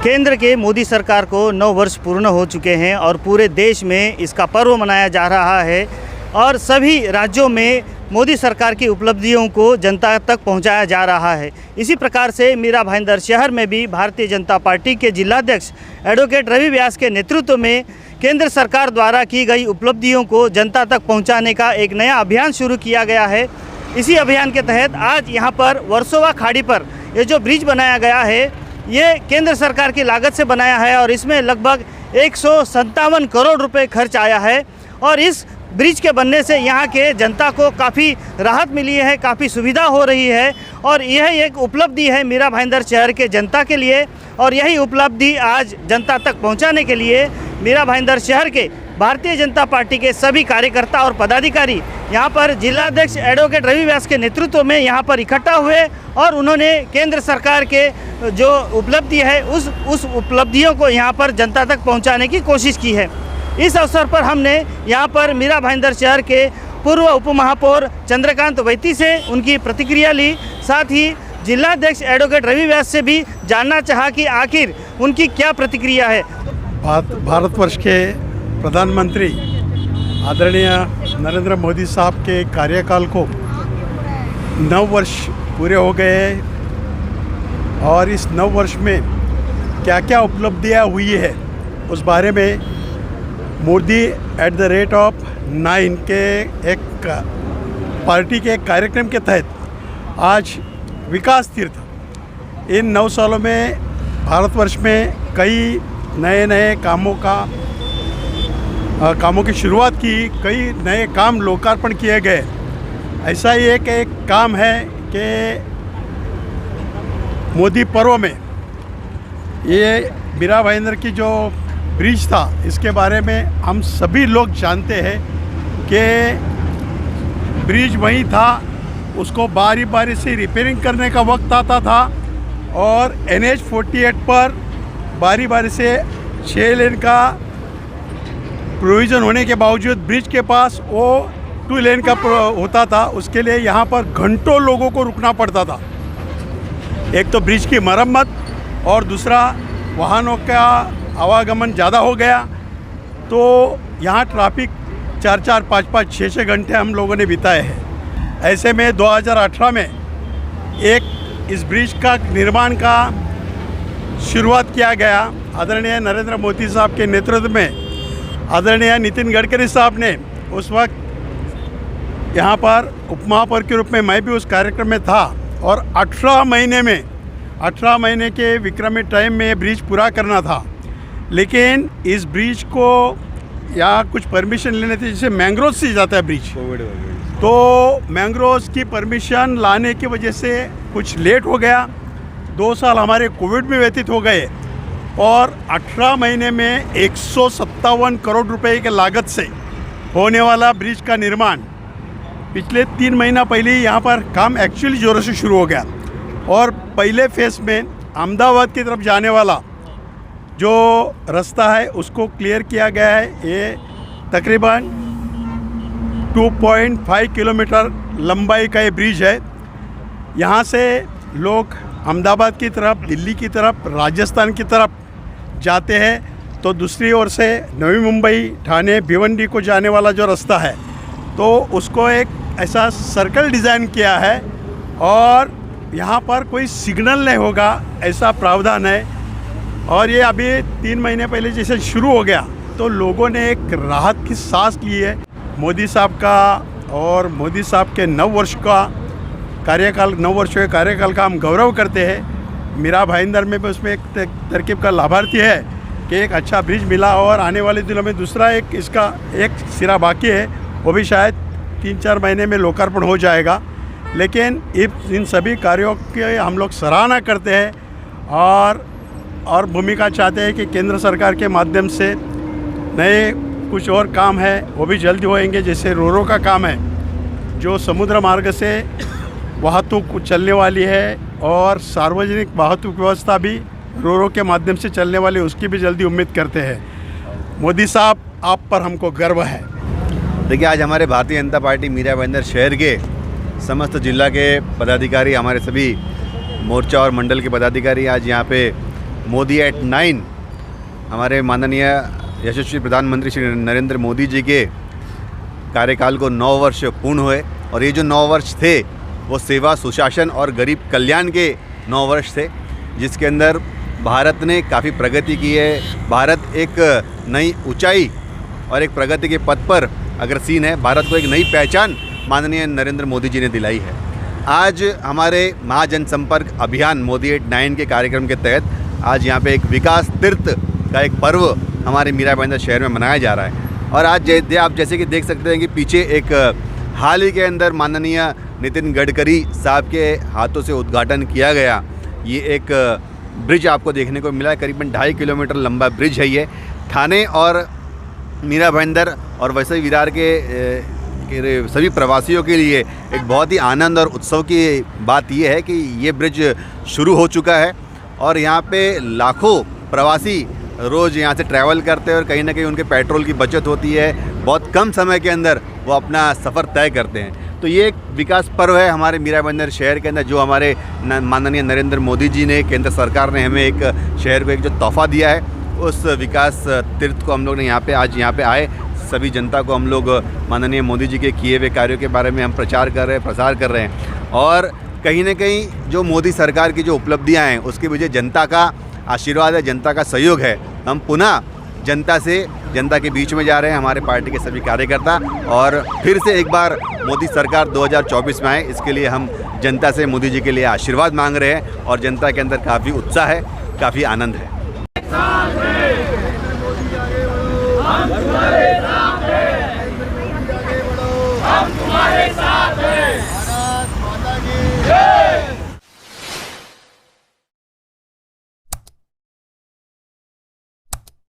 केंद्र के मोदी सरकार को 9 वर्ष पूर्ण हो चुके हैं और पूरे देश में इसका पर्व मनाया जा रहा है और सभी राज्यों में मोदी सरकार की उपलब्धियों को जनता तक पहुंचाया जा रहा है। इसी प्रकार से मीरा भाईंदर शहर में भी भारतीय जनता पार्टी के जिलाध्यक्ष एडवोकेट रवि व्यास के नेतृत्व में केंद्र सरकार द्वारा की गई उपलब्धियों को जनता तक पहुंचाने का एक नया अभियान शुरू किया गया है। इसी अभियान के तहत आज यहां पर वर्सोवा खाड़ी पर ये जो ब्रिज बनाया गया है ये केंद्र सरकार की लागत से बनाया है और इसमें लगभग 157 करोड़ रुपए खर्च आया है और इस ब्रिज के बनने से यहाँ के जनता को काफ़ी राहत मिली है, काफ़ी सुविधा हो रही है और यह एक उपलब्धि है मीरा भाईंदर शहर के जनता के लिए। और यही उपलब्धि आज जनता तक पहुँचाने के लिए मीरा भाईंदर शहर के भारतीय जनता पार्टी के सभी कार्यकर्ता और पदाधिकारी यहाँ पर जिलाध्यक्ष एडवोकेट रवि व्यास के नेतृत्व में यहाँ पर इकट्ठा हुए और उन्होंने केंद्र सरकार के जो उपलब्धि है उस उपलब्धियों को यहाँ पर जनता तक पहुँचाने की कोशिश की है। इस अवसर पर हमने यहाँ पर मीरा भाईंदर शहर के पूर्व उप महापौर चंद्रकांत वैती से उनकी प्रतिक्रिया ली, साथ ही जिलाध्यक्ष एडवोकेट रवि व्यास से भी जानना चाहा कि आखिर उनकी क्या प्रतिक्रिया है। भारतवर्ष के प्रधानमंत्री आदरणीय नरेंद्र मोदी साहब के कार्यकाल को 9 वर्ष पूरे हो गए और इस 9 वर्ष में क्या क्या उपलब्धियाँ हुई है उस बारे में मोदी @9 के एक पार्टी के कार्यक्रम के तहत आज विकास तीर्थ इन 9 सालों में भारतवर्ष में कई नए कामों की शुरुआत की, कई नए काम लोकार्पण किए गए। ऐसा ही एक काम है कि मोदी पर्व में ये मीरा भाईंदर की जो ब्रिज था इसके बारे में हम सभी लोग जानते हैं कि ब्रिज वहीं था, उसको बारी बारी से रिपेयरिंग करने का वक्त आता था और NH 48 पर बारी बारी से 6 लेन का प्रोविज़न होने के बावजूद ब्रिज के पास वो 2 लेन का होता था। उसके लिए यहाँ पर घंटों लोगों को रुकना पड़ता था। एक तो ब्रिज की मरम्मत और दूसरा वाहनों का आवागमन ज़्यादा हो गया तो यहाँ ट्रैफिक 4-4, 5-5, 6-6 घंटे हम लोगों ने बिताए हैं। ऐसे में 2018 में एक इस ब्रिज का निर्माण का शुरुआत किया गया। आदरणीय नरेंद्र मोदी साहब के नेतृत्व में आदरणीय नितिन गडकरी साहब ने उस वक्त यहाँ पर उपमहापौर के रूप में मैं भी उस कार्यक्रम में था और 18 महीने के विक्रमी टाइम में ब्रिज पूरा करना था। लेकिन इस ब्रिज को यहाँ कुछ परमिशन लेने थे, जैसे मैंग्रोव से जाता है ब्रिज, तो मैंग्रोव की परमिशन लाने की वजह से कुछ लेट हो गया। 2 साल हमारे कोविड में व्यतीत हो गए और 18 महीने में 157 करोड़ रुपए के लागत से होने वाला ब्रिज का निर्माण पिछले 3 महीना पहले ही यहाँ पर काम एक्चुअली ज़ोरों से शुरू हो गया और पहले फेस में अहमदाबाद की तरफ जाने वाला जो रास्ता है उसको क्लियर किया गया है। ये तकरीबन 2.5 किलोमीटर लंबाई का ये ब्रिज है। यहाँ से लोग अहमदाबाद की तरफ, दिल्ली की तरफ, राजस्थान की तरफ जाते हैं तो दूसरी ओर से नवी मुंबई, ठाणे, भिवंडी को जाने वाला जो रास्ता है तो उसको एक ऐसा सर्कल डिज़ाइन किया है और यहाँ पर कोई सिग्नल नहीं होगा ऐसा प्रावधान है। और ये अभी 3 महीने पहले जैसे शुरू हो गया तो लोगों ने एक राहत की सांस ली है। मोदी साहब का और मोदी साहब के 9 वर्षों के कार्यकाल का हम गौरव करते हैं। मीरा भाईंदर में भी उसमें एक तरकीब का लाभार्थी है कि एक अच्छा ब्रिज मिला और आने वाले दिनों में दूसरा इसका एक सिरा बाकी है, वो भी शायद 3-4 महीने में लोकार्पण हो जाएगा। लेकिन इन सभी कार्यों की हम लोग सराहना करते हैं और भूमिका चाहते हैं कि केंद्र सरकार के माध्यम से नए कुछ और काम है वो भी जल्दी होएंगे। जैसे रोरो का काम है जो समुद्र मार्ग से वाहतूक चलने वाली है और सार्वजनिक वाहतूक व्यवस्था भी रोरो के माध्यम से चलने वाली, उसकी भी जल्दी उम्मीद करते हैं। मोदी साहब आप पर हमको गर्व है। देखिए, आज हमारे भारतीय जनता पार्टी मीरा भाईंदर शहर के समस्त जिला के पदाधिकारी, हमारे सभी मोर्चा और मंडल के पदाधिकारी आज यहाँ पे मोदी एट 9 हमारे माननीय यशस्वी प्रधानमंत्री श्री नरेंद्र मोदी जी के कार्यकाल को 9 वर्ष पूर्ण हुए। और ये जो 9 वर्ष थे वो सेवा, सुशासन और गरीब कल्याण के 9 वर्ष थे, जिसके अंदर भारत ने काफ़ी प्रगति की है। भारत एक नई ऊंचाई और एक प्रगति के पथ पर अग्रसर है। भारत को एक नई पहचान माननीय नरेंद्र मोदी जी ने दिलाई है। आज हमारे महाजनसंपर्क अभियान मोदी एट 9 के कार्यक्रम के तहत आज यहाँ पे एक विकास तीर्थ का एक पर्व हमारे मीरा भाईंदर शहर में मनाया जा रहा है। और आज आप जैसे कि देख सकते हैं कि पीछे एक हाल ही के अंदर माननीय नितिन गडकरी साहब के हाथों से उद्घाटन किया गया ये एक ब्रिज आपको देखने को मिला है। करीबन 2.5 किलोमीटर लंबा ब्रिज है ये। ठाणे और मीरा भाईंदर और वैसे विरार के सभी प्रवासियों के लिए एक बहुत ही आनंद और उत्सव की बात यह है कि ये ब्रिज शुरू हो चुका है और यहाँ पे लाखों प्रवासी रोज़ यहाँ से ट्रैवल करते हैं और कहीं ना कहीं उनके पेट्रोल की बचत होती है। बहुत कम समय के अंदर वो अपना सफ़र तय करते हैं। तो ये एक विकास पर्व है हमारे मीरा भाईंदर शहर के अंदर, जो हमारे माननीय नरेंद्र मोदी जी ने, केंद्र सरकार ने हमें एक शहर को एक जो तोहफ़ा दिया है, उस विकास तीर्थ को हम लोग ने आज यहाँ पे आए सभी जनता को हम लोग माननीय मोदी जी के किए हुए कार्यों के बारे में हम प्रसार कर रहे हैं। और कहीं ना कहीं जो मोदी सरकार की जो उपलब्धियां हैं उसकी वजह जनता का आशीर्वाद है, जनता का सहयोग है। हम पुनः जनता के बीच में जा रहे हैं, हमारे पार्टी के सभी कार्यकर्ता, और फिर से एक बार मोदी सरकार 2024 में आए, इसके लिए हम जनता से मोदी जी के लिए आशीर्वाद मांग रहे हैं। और जनता के अंदर काफ़ी उत्साह है, काफ़ी आनंद है।